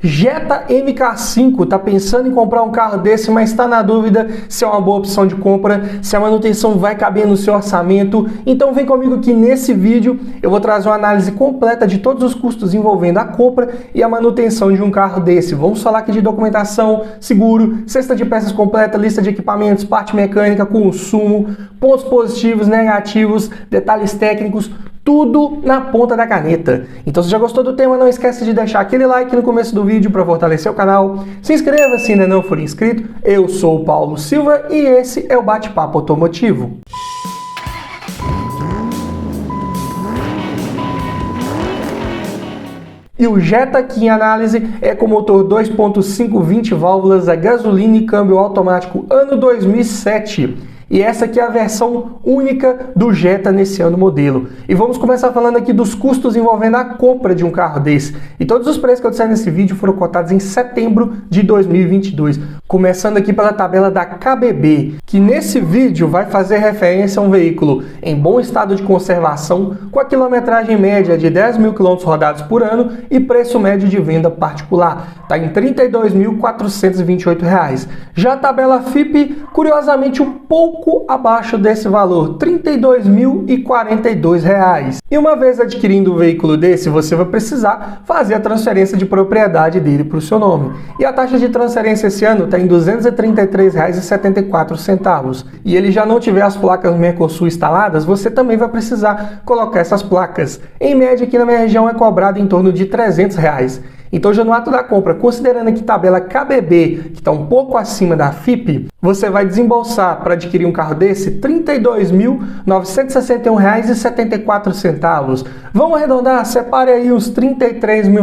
Jetta MK5, tá pensando em comprar um carro desse, mas está na dúvida se é uma boa opção de compra, se a manutenção vai caber no seu orçamento? Então vem comigo que nesse vídeo eu vou trazer uma análise completa de todos os custos envolvendo a compra e a manutenção de um carro desse. Vamos falar aqui de documentação, seguro, cesta de peças completa, lista de equipamentos, parte mecânica, consumo, pontos positivos, negativos, detalhes técnicos, tudo na ponta da caneta. Então se já gostou do tema, não esquece de deixar aquele like no começo do vídeo para fortalecer o canal. Se inscreva se ainda não for inscrito. Eu sou o Paulo Silva e esse é o Bate-Papo Automotivo. E o Jetta aqui em análise é com motor 2.5 20 válvulas a gasolina e câmbio automático ano 2007. E essa aqui é a versão única do Jetta nesse ano modelo. E vamos começar falando aqui dos custos envolvendo a compra de um carro desse. E todos os preços que eu disser nesse vídeo foram cotados em setembro de 2022. Começando aqui pela tabela da KBB, que nesse vídeo vai fazer referência a um veículo em bom estado de conservação, com a quilometragem média de 10 mil quilômetros rodados por ano e preço médio de venda particular. Está em R$ 32.428. Já a tabela FIPE, curiosamente, um pouco abaixo desse valor, R$ 32.042. E uma vez adquirindo um veículo desse, você vai precisar fazer a transferência de propriedade dele para o seu nome. E a taxa de transferência esse ano está em R$ 233,74. E ele já não tiver as placas Mercosul instaladas, você também vai precisar colocar essas placas. Em média, aqui na minha região é cobrado em torno de R$ 300. Então, já no ato da compra, considerando aqui tabela KBB, que está um pouco acima da FIPE, você vai desembolsar para adquirir um carro desse R$ 32.961,74. Vamos arredondar, separe aí uns R$ 33 mil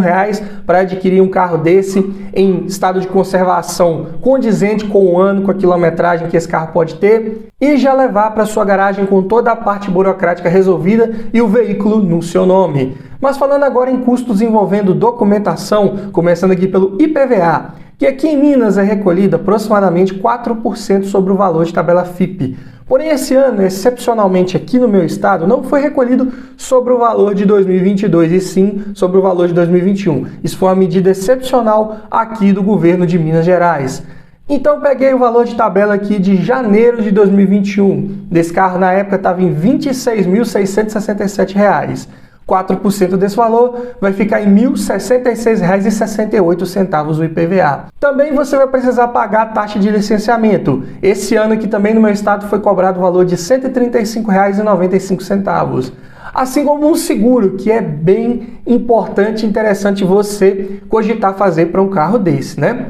para adquirir um carro desse em estado de conservação condizente com o ano, com a quilometragem que esse carro pode ter, e já levar para sua garagem com toda a parte burocrática resolvida e o veículo no seu nome. Mas falando agora em custos envolvendo documentação, começando aqui pelo IPVA, que aqui em Minas é recolhido aproximadamente 4% sobre o valor de tabela FIPE. Porém, esse ano, excepcionalmente aqui no meu estado, não foi recolhido sobre o valor de 2022, e sim sobre o valor de 2021. Isso foi uma medida excepcional aqui do governo de Minas Gerais. Então peguei o valor de tabela aqui de janeiro de 2021. Desse carro na época estava em R$ 26.667. 4% desse valor vai ficar em R$ 1.066,68 o IPVA. Também você vai precisar pagar a taxa de licenciamento. Esse ano aqui também no meu estado foi cobrado o valor de R$ 135,95. Assim como um seguro, que é bem importante e interessante você cogitar fazer para um carro desse, né?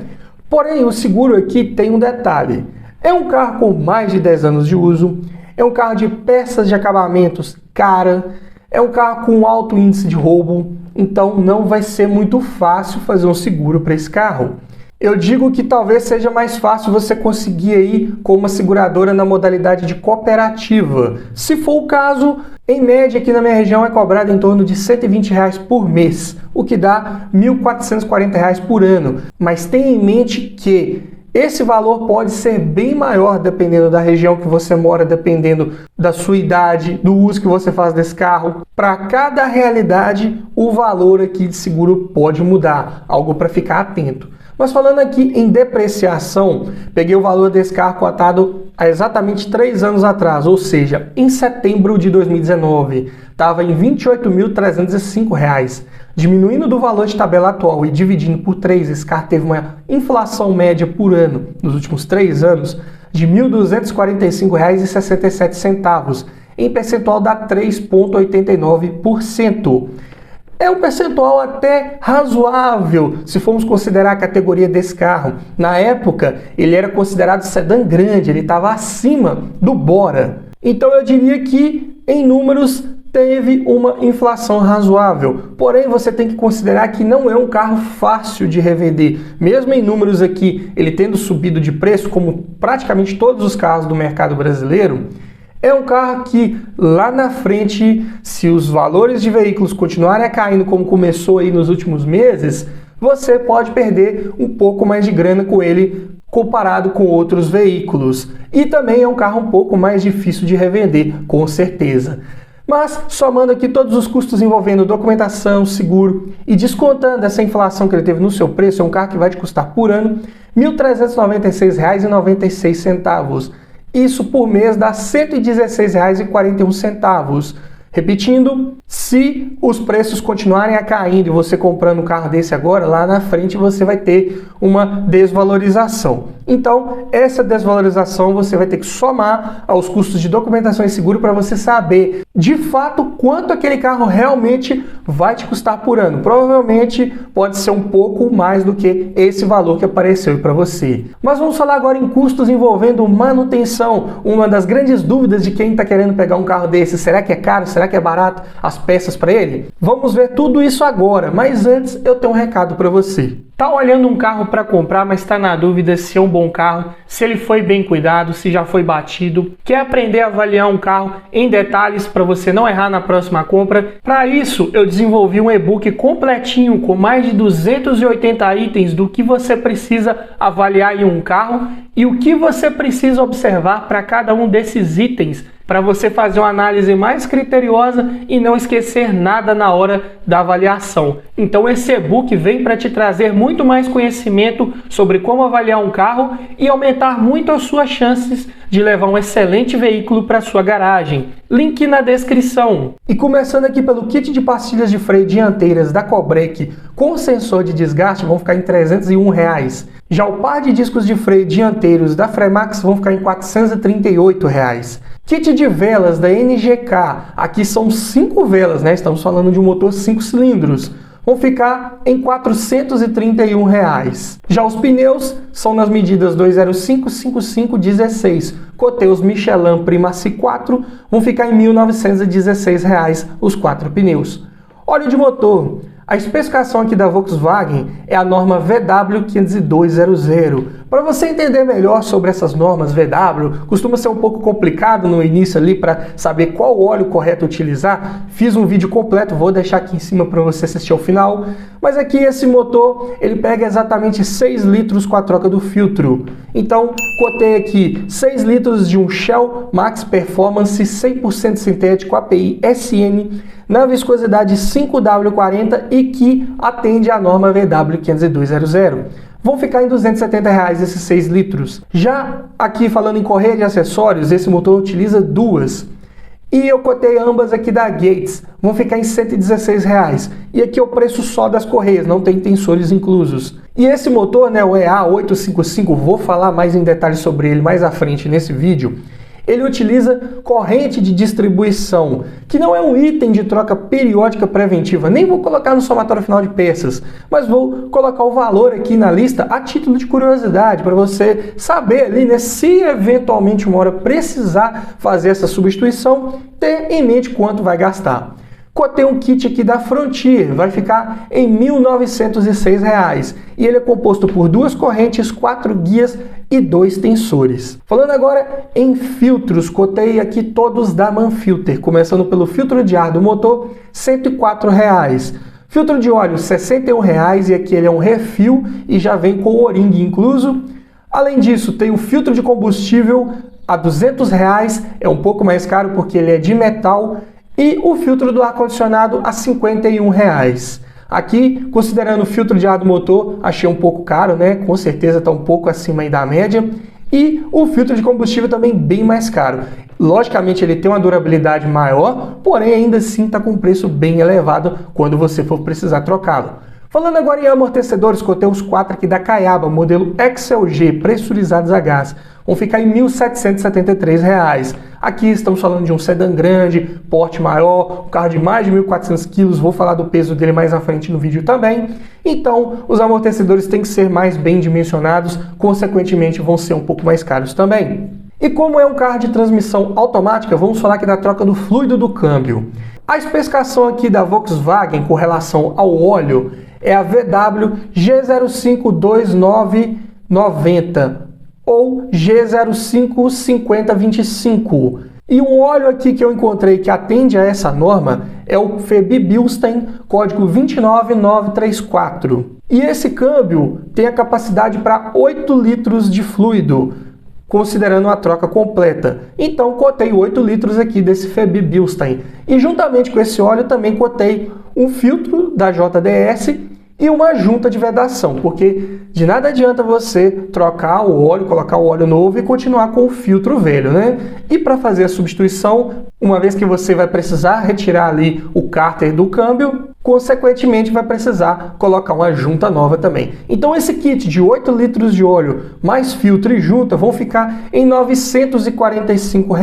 Porém, o seguro aqui tem um detalhe. É um carro com mais de 10 anos de uso, é um carro de peças de acabamentos cara, é um carro com alto índice de roubo, então não vai ser muito fácil fazer um seguro para esse carro. Eu digo que talvez seja mais fácil você conseguir aí com uma seguradora na modalidade de cooperativa. Se for o caso, em média aqui na minha região é cobrado em torno de R$ 120 por mês, o que dá R$ 1.440 por ano. Mas tenha em mente que esse valor pode ser bem maior dependendo da região que você mora, dependendo da sua idade, do uso que você faz desse carro. Para cada realidade, o valor aqui de seguro pode mudar, algo para ficar atento. Mas falando aqui em depreciação, peguei o valor desse carro cotado há exatamente 3 anos atrás, ou seja, em setembro de 2019, estava em R$ 28.305. Diminuindo do valor de tabela atual e dividindo por 3, esse carro teve uma inflação média por ano nos últimos 3 anos de R$ 1.245,67. Em percentual dá 3,89%. É um percentual até razoável se formos considerar a categoria desse carro. Na época, ele era considerado sedã grande, ele estava acima do Bora. Então eu diria que, em números, teve uma inflação razoável. Porém, você tem que considerar que não é um carro fácil de revender. Mesmo em números aqui, ele tendo subido de preço, como praticamente todos os carros do mercado brasileiro, é um carro que lá na frente, se os valores de veículos continuarem a caindo como começou aí nos últimos meses, você pode perder um pouco mais de grana com ele comparado com outros veículos. E também é um carro um pouco mais difícil de revender, com certeza. Mas, somando aqui todos os custos envolvendo documentação, seguro e descontando essa inflação que ele teve no seu preço, é um carro que vai te custar por ano R$ 1.396,96. Isso por mês dá R$ 116,41. Repetindo, se os preços continuarem a caindo e você comprando um carro desse agora, lá na frente você vai ter uma desvalorização. Então, essa desvalorização você vai ter que somar aos custos de documentação e seguro para você saber, de fato, quanto aquele carro realmente vai te custar por ano. Provavelmente pode ser um pouco mais do que esse valor que apareceu para você. Mas vamos falar agora em custos envolvendo manutenção. Uma das grandes dúvidas de quem está querendo pegar um carro desse, será que é caro? Será que é barato as peças para ele? Vamos ver tudo isso agora, mas antes eu tenho um recado para você. Tá olhando um carro para comprar, mas está na dúvida se é um bom carro, se ele foi bem cuidado, se já foi batido, quer aprender a avaliar um carro em detalhes para você não errar na próxima compra? Para isso, eu desenvolvi um e-book completinho com mais de 280 itens do que você precisa avaliar em um carro e o que você precisa observar para cada um desses itens, para você fazer uma análise mais criteriosa e não esquecer nada na hora da avaliação. Então esse e-book vem para te trazer muito mais conhecimento sobre como avaliar um carro e aumentar muito as suas chances de levar um excelente veículo para sua garagem. Link na descrição. E começando aqui pelo kit de pastilhas de freio dianteiras da Cobrec com sensor de desgaste, vão ficar em R$ 301. Já o par de discos de freio dianteiros da Fremax vão ficar em R$ 438. Kit de velas da NGK, aqui são 5 velas, né? Estamos falando de um motor 5 cilindros. Vão ficar em R$ 431. Já os pneus são nas medidas 205, 55, 16. Coteus Michelin Primacy 4 vão ficar em R$ 1.916 os 4 pneus. Óleo de motor. A especificação aqui da Volkswagen é a norma VW50200. Para você entender melhor sobre essas normas VW, costuma ser um pouco complicado no início ali para saber qual óleo correto utilizar. Fiz um vídeo completo, vou deixar aqui em cima para você assistir ao final. Mas aqui esse motor, ele pega exatamente 6 litros com a troca do filtro. Então, cotei aqui 6 litros de um Shell Max Performance 100% sintético API SN na viscosidade 5W40 e que atende à norma VW50200. Vão ficar em R$ 270 esses 6 litros. Já aqui falando em correia de acessórios, esse motor utiliza 2. E eu cotei ambas aqui da Gates, vão ficar em R$ 116. E aqui é o preço só das correias, não tem tensores inclusos. E esse motor, né, o EA855, vou falar mais em detalhes sobre ele mais à frente nesse vídeo. Ele utiliza corrente de distribuição, que não é um item de troca periódica preventiva. Nem vou colocar no somatório final de peças, mas vou colocar o valor aqui na lista a título de curiosidade, para você saber ali, né, se eventualmente uma hora precisar fazer essa substituição, ter em mente quanto vai gastar. Cotei um kit aqui da Frontier, vai ficar em R$ 1.906 e ele é composto por 2 correntes, 4 guias e 2 tensores. Falando agora em filtros, cotei aqui todos da Manfilter, começando pelo filtro de ar do motor, R$ 104. Filtro de óleo, R$ 61 e aqui ele é um refil e já vem com o O-ring incluso. Além disso, tem o filtro de combustível a R$ 200, é um pouco mais caro porque ele é de metal. E o filtro do ar-condicionado a R$ 51. Aqui, considerando o filtro de ar do motor, achei um pouco caro, né? Com certeza está um pouco acima aí da média. E o filtro de combustível também bem mais caro. Logicamente ele tem uma durabilidade maior, porém ainda assim está com um preço bem elevado quando você for precisar trocá-lo. Falando agora em amortecedores, cotei os 4 aqui da Kayaba, modelo XLG, pressurizados a gás. Vão ficar em R$ 1.773. Aqui estamos falando de um sedã grande, porte maior, um carro de mais de 1.400 kg, vou falar do peso dele mais à frente no vídeo também. Então, os amortecedores têm que ser mais bem dimensionados, consequentemente vão ser um pouco mais caros também. E como é um carro de transmissão automática, vamos falar aqui da troca do fluido do câmbio. A especificação aqui da Volkswagen com relação ao óleo é a VW G052990 ou G055025. E um óleo aqui que eu encontrei que atende a essa norma é o Febi Bilstein, código 29934. E esse câmbio tem a capacidade para 8 litros de fluido. considerando a troca completa. Então cotei 8 litros aqui desse Febi Bilstein. E juntamente com esse óleo também cotei um filtro da JDS e uma junta de vedação, porque de nada adianta você trocar o óleo, colocar o óleo novo e continuar com o filtro velho, né? E para fazer a substituição, uma vez que você vai precisar retirar ali o cárter do câmbio, consequentemente vai precisar colocar uma junta nova também. Então esse kit de 8 litros de óleo mais filtro e junta vão ficar em R$ 945,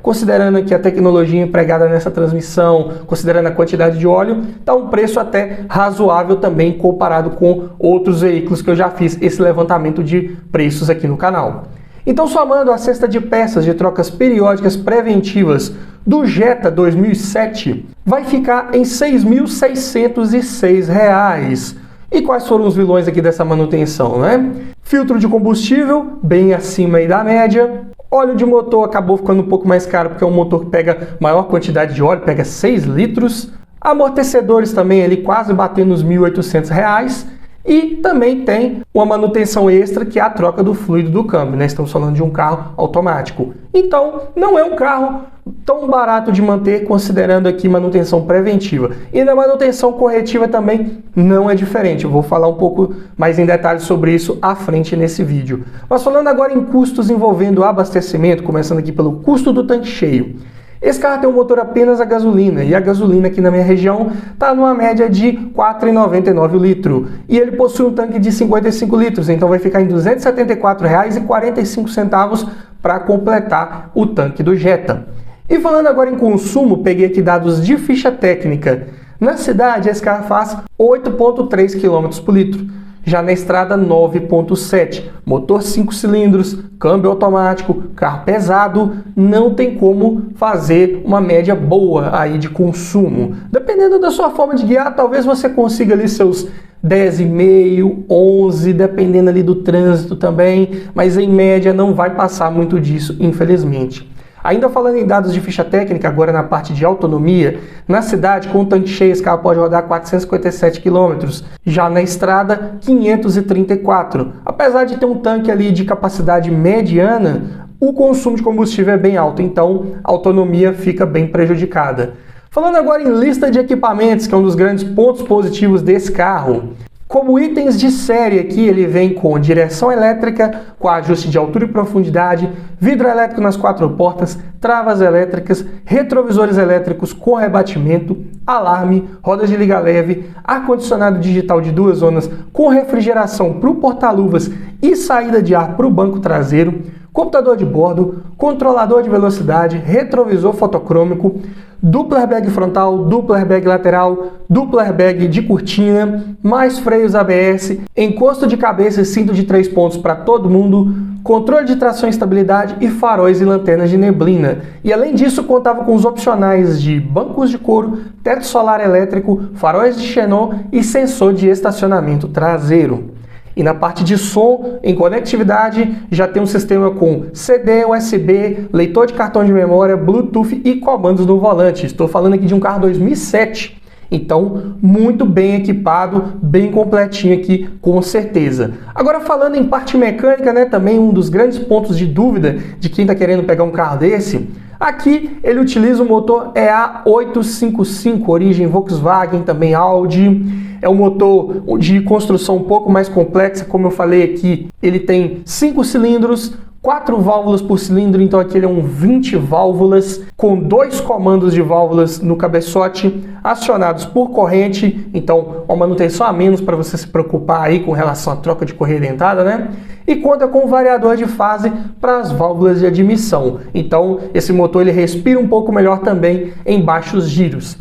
considerando aqui a tecnologia empregada nessa transmissão, considerando a quantidade de óleo, está um preço até razoável também comparado com outros veículos que eu já fiz esse levantamento de preços aqui no canal. Então, somando a cesta de peças de trocas periódicas preventivas do Jetta 2007, vai ficar em R$ 6.606. E quais foram os vilões aqui dessa manutenção, né? Filtro de combustível, bem acima aí da média. Óleo de motor acabou ficando um pouco mais caro, porque é um motor que pega maior quantidade de óleo, pega 6 litros. Amortecedores também ali quase batendo os R$ 1.800. E também tem uma manutenção extra, que é a troca do fluido do câmbio, né? Estamos falando de um carro automático. Então, não é um carro tão barato de manter, considerando aqui manutenção preventiva. E na manutenção corretiva também não é diferente. Eu vou falar um pouco mais em detalhes sobre isso à frente nesse vídeo. Mas falando agora em custos envolvendo abastecimento, começando aqui pelo custo do tanque cheio. Esse carro tem um motor apenas a gasolina, e a gasolina aqui na minha região está numa média de R$ 4,99 o litro. E ele possui um tanque de 55 litros, então vai ficar em R$ 274,45 para completar o tanque do Jetta. E falando agora em consumo, peguei aqui dados de ficha técnica. Na cidade, esse carro faz 8,3 km por litro. Já na estrada, 9,7. Motor 5 cilindros, câmbio automático, carro pesado, não tem como fazer uma média boa aí de consumo. Dependendo da sua forma de guiar, talvez você consiga ali seus 10,5, 11, dependendo ali do trânsito também, mas em média não vai passar muito disso, infelizmente. Ainda falando em dados de ficha técnica, agora na parte de autonomia, na cidade, com o tanque cheio, esse carro pode rodar 457 km, já na estrada, 534. Apesar de ter um tanque ali de capacidade mediana, o consumo de combustível é bem alto, então a autonomia fica bem prejudicada. Falando agora em lista de equipamentos, que é um dos grandes pontos positivos desse carro. Como itens de série aqui, ele vem com direção elétrica, com ajuste de altura e profundidade, vidro elétrico nas 4 portas, travas elétricas, retrovisores elétricos com rebatimento, alarme, rodas de liga leve, ar-condicionado digital de 2 zonas com refrigeração para o porta-luvas e saída de ar para o banco traseiro, computador de bordo, controlador de velocidade, retrovisor fotocrômico, duplo airbag frontal, duplo airbag lateral, duplo airbag de cortina, mais freios ABS, encosto de cabeça e cinto de 3 pontos para todo mundo, controle de tração e estabilidade e faróis e lanternas de neblina. E além disso, contava com os opcionais de bancos de couro, teto solar elétrico, faróis de xenon e sensor de estacionamento traseiro. E na parte de som, em conectividade, já tem um sistema com CD, USB, leitor de cartão de memória, Bluetooth e comandos no volante. Estou falando aqui de um carro 2007, então muito bem equipado, bem completinho aqui, com certeza. Agora falando em parte mecânica, né, também um dos grandes pontos de dúvida de quem está querendo pegar um carro desse. Aqui ele utiliza o motor EA855, origem Volkswagen, também Audi. É um motor de construção um pouco mais complexa, como eu falei aqui. Ele tem 5 cilindros, 4 válvulas por cilindro, então aqui ele é um 20 válvulas, com 2 comandos de válvulas no cabeçote, acionados por corrente, então uma manutenção a menos para você se preocupar aí com relação à troca de correia dentada, né? E conta com um variador de fase para as válvulas de admissão, então esse motor ele respira um pouco melhor também em baixos giros.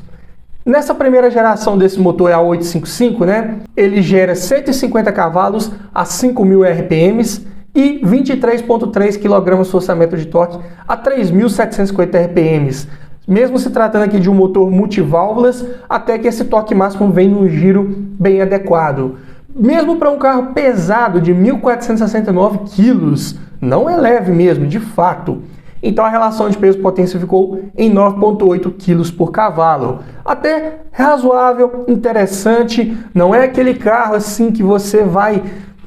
Nessa primeira geração desse motor EA855, né, ele gera 150 cavalos a 5.000 RPMs e 23,3 kgfm de torque a 3.750 RPMs. Mesmo se tratando aqui de um motor multiválvulas, até que esse torque máximo vem num giro bem adequado. Mesmo para um carro pesado de 1.469 kg, não é leve mesmo, de fato. Então a relação de peso-potência ficou em 9,8 kg por cavalo. Até razoável, interessante, não é aquele carro assim que você vai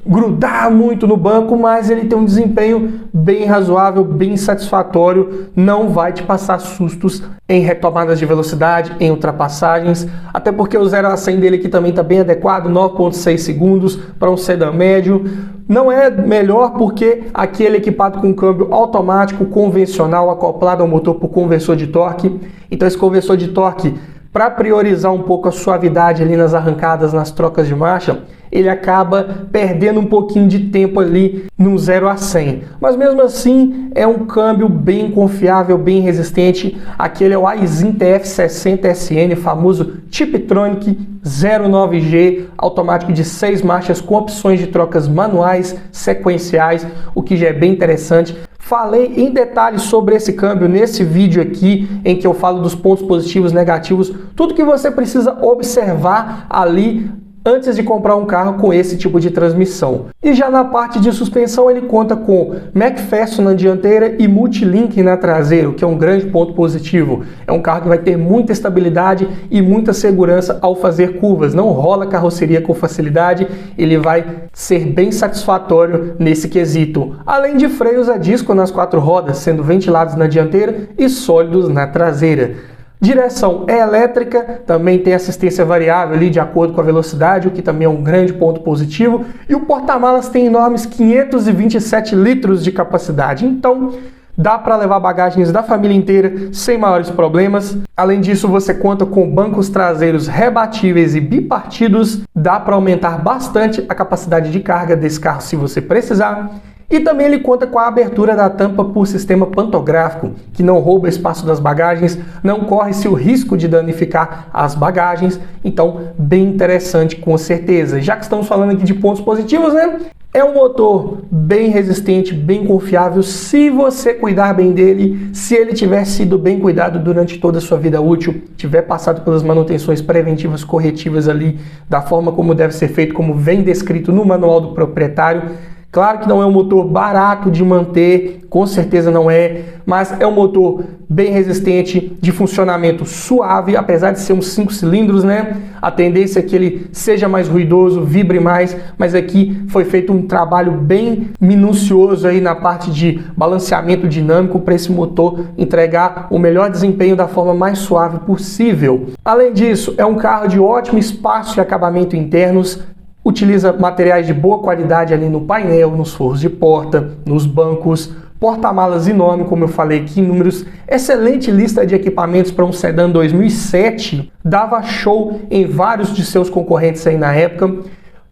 grudar muito no banco, mas ele tem um desempenho bem razoável, bem satisfatório, não vai te passar sustos em retomadas de velocidade, em ultrapassagens, até porque o 0 a 100 dele aqui também está bem adequado, 9,6 segundos para um sedã médio. Não é melhor porque aqui ele é equipado com câmbio automático convencional acoplado ao motor por conversor de torque. Então esse conversor de torque, para priorizar um pouco a suavidade ali nas arrancadas, nas trocas de marcha, ele acaba perdendo um pouquinho de tempo ali no 0 a 100. Mas mesmo assim é um câmbio bem confiável, bem resistente. Aquele é o Aisin TF60SN, famoso Tiptronic 09G, automático de 6 marchas com opções de trocas manuais, sequenciais, o que já é bem interessante. Falei em detalhes sobre esse câmbio nesse vídeo aqui, em que eu falo dos pontos positivos e negativos, tudo que você precisa observar ali antes de comprar um carro com esse tipo de transmissão. E já na parte de suspensão ele conta com McPherson na dianteira e Multilink na traseira, o que é um grande ponto positivo. É um carro que vai ter muita estabilidade e muita segurança ao fazer curvas. Não rola carroceria com facilidade, ele vai ser bem satisfatório nesse quesito. Além de freios a disco nas 4 rodas, sendo ventilados na dianteira e sólidos na traseira. Direção é elétrica, também tem assistência variável ali de acordo com a velocidade, o que também é um grande ponto positivo. E o porta-malas tem enormes 527 litros de capacidade, então dá para levar bagagens da família inteira sem maiores problemas. Além disso, você conta com bancos traseiros rebatíveis e bipartidos, dá para aumentar bastante a capacidade de carga desse carro se você precisar. E também ele conta com a abertura da tampa por sistema pantográfico, que não rouba espaço das bagagens, não corre-se o risco de danificar as bagagens, então bem interessante com certeza. Já que estamos falando aqui de pontos positivos, né? É um motor bem resistente, bem confiável, se você cuidar bem dele, se ele tiver sido bem cuidado durante toda a sua vida útil, tiver passado pelas manutenções preventivas, corretivas ali, da forma como deve ser feito, como vem descrito no manual do proprietário. Claro que não é um motor barato de manter, com certeza não é, mas é um motor bem resistente, de funcionamento suave, apesar de ser uns 5 cilindros, né? A tendência é que ele seja mais ruidoso, vibre mais, mas aqui foi feito um trabalho bem minucioso aí na parte de balanceamento dinâmico para esse motor entregar o melhor desempenho da forma mais suave possível. Além disso, é um carro de ótimo espaço e acabamento internos. Utiliza materiais de boa qualidade ali no painel, nos forros de porta, nos bancos, porta-malas enorme, como eu falei aqui, números, excelente lista de equipamentos para um sedã 2007, dava show em vários de seus concorrentes aí na época.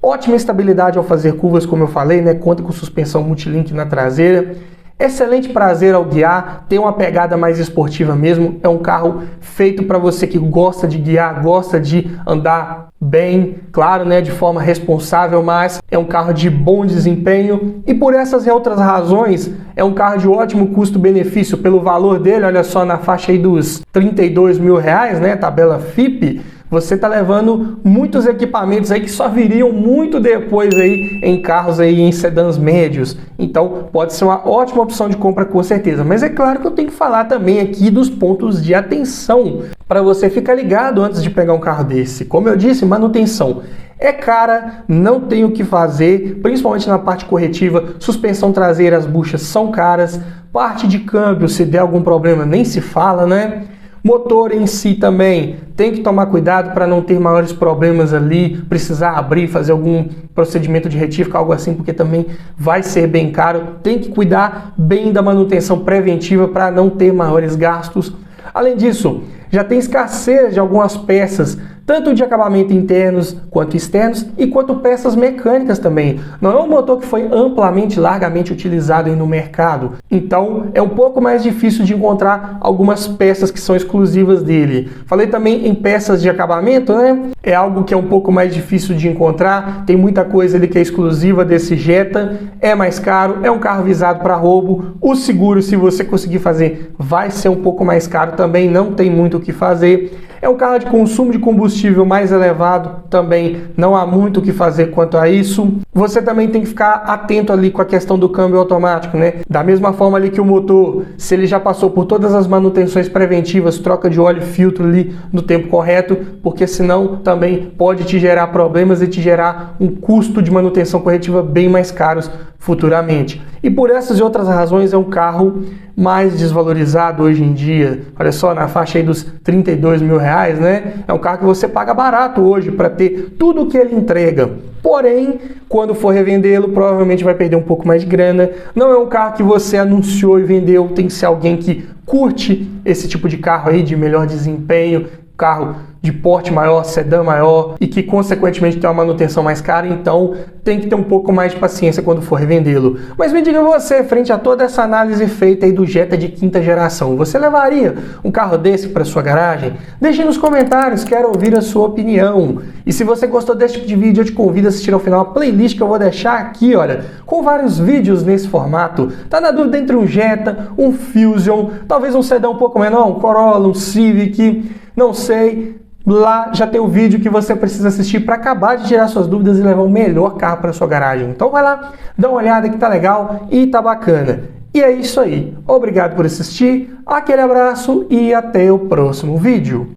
Ótima estabilidade ao fazer curvas, como eu falei, né? Conta com suspensão multilink na traseira. Excelente prazer ao guiar, tem uma pegada mais esportiva mesmo, é um carro feito para você que gosta de guiar, gosta de andar bem, claro, né, de forma responsável, mas é um carro de bom desempenho e por essas e outras razões é um carro de ótimo custo-benefício. Pelo valor dele, olha só, na faixa aí dos R$32 mil, né, tabela FIPE, você está levando muitos equipamentos aí que só viriam muito depois aí em carros aí em sedãs médios. Então pode ser uma ótima opção de compra com certeza. Mas é claro que eu tenho que falar também aqui dos pontos de atenção para você ficar ligado antes de pegar um carro desse. Como eu disse, manutenção é cara, não tem o que fazer, principalmente na parte corretiva. Suspensão traseira, as buchas são caras. Parte de câmbio, se der algum problema, nem se fala, né? Motor em si também tem que tomar cuidado para não ter maiores problemas ali, precisar abrir, fazer algum procedimento de retífica, algo assim, porque também vai ser bem caro. Tem que cuidar bem da manutenção preventiva para não ter maiores gastos. Além disso, já tem escassez de algumas peças, tanto de acabamento internos quanto externos e quanto peças mecânicas também. Não é um motor que foi amplamente, largamente utilizado aí no mercado, então é um pouco mais difícil de encontrar algumas peças que são exclusivas dele. Falei também em peças de acabamento, né? É algo que é um pouco mais difícil de encontrar, tem muita coisa ali que é exclusiva desse Jetta, é mais caro, é um carro visado para roubo, o seguro, se você conseguir fazer, vai ser um pouco mais caro também, não tem muito o que fazer. É um carro de consumo de combustível mais elevado, também não há muito o que fazer quanto a isso. Você também tem que ficar atento ali com a questão do câmbio automático, né? Da mesma forma ali que o motor, se ele já passou por todas as manutenções preventivas, troca de óleo e filtro ali no tempo correto, porque senão também pode te gerar problemas e te gerar um custo de manutenção corretiva bem mais caros futuramente. E por essas e outras razões é um carro mais desvalorizado hoje em dia. Olha só, na faixa aí dos 32 mil reais, né? É um carro que você paga barato hoje para ter tudo o que ele entrega. Porém, quando for revendê-lo, provavelmente vai perder um pouco mais de grana. Não é um carro que você anunciou e vendeu, tem que ser alguém que curte esse tipo de carro aí, de melhor desempenho, carro de porte maior, sedã maior e que consequentemente tem uma manutenção mais cara, então tem que ter um pouco mais de paciência quando for revendê-lo. Mas me diga você, frente a toda essa análise feita aí do Jetta de quinta geração, você levaria um carro desse para sua garagem? Deixe nos comentários, quero ouvir a sua opinião. E se você gostou desse tipo de vídeo, eu te convido a assistir ao final a playlist que eu vou deixar aqui, olha, com vários vídeos nesse formato. Tá na dúvida entre um Jetta, um Fusion, talvez um sedã um pouco menor, um Corolla, um Civic, não sei. Lá já tem o vídeo que você precisa assistir para acabar de tirar suas dúvidas e levar o melhor carro para sua garagem. Então vai lá, dá uma olhada que tá legal e tá bacana. E é isso aí. Obrigado por assistir, aquele abraço e até o próximo vídeo.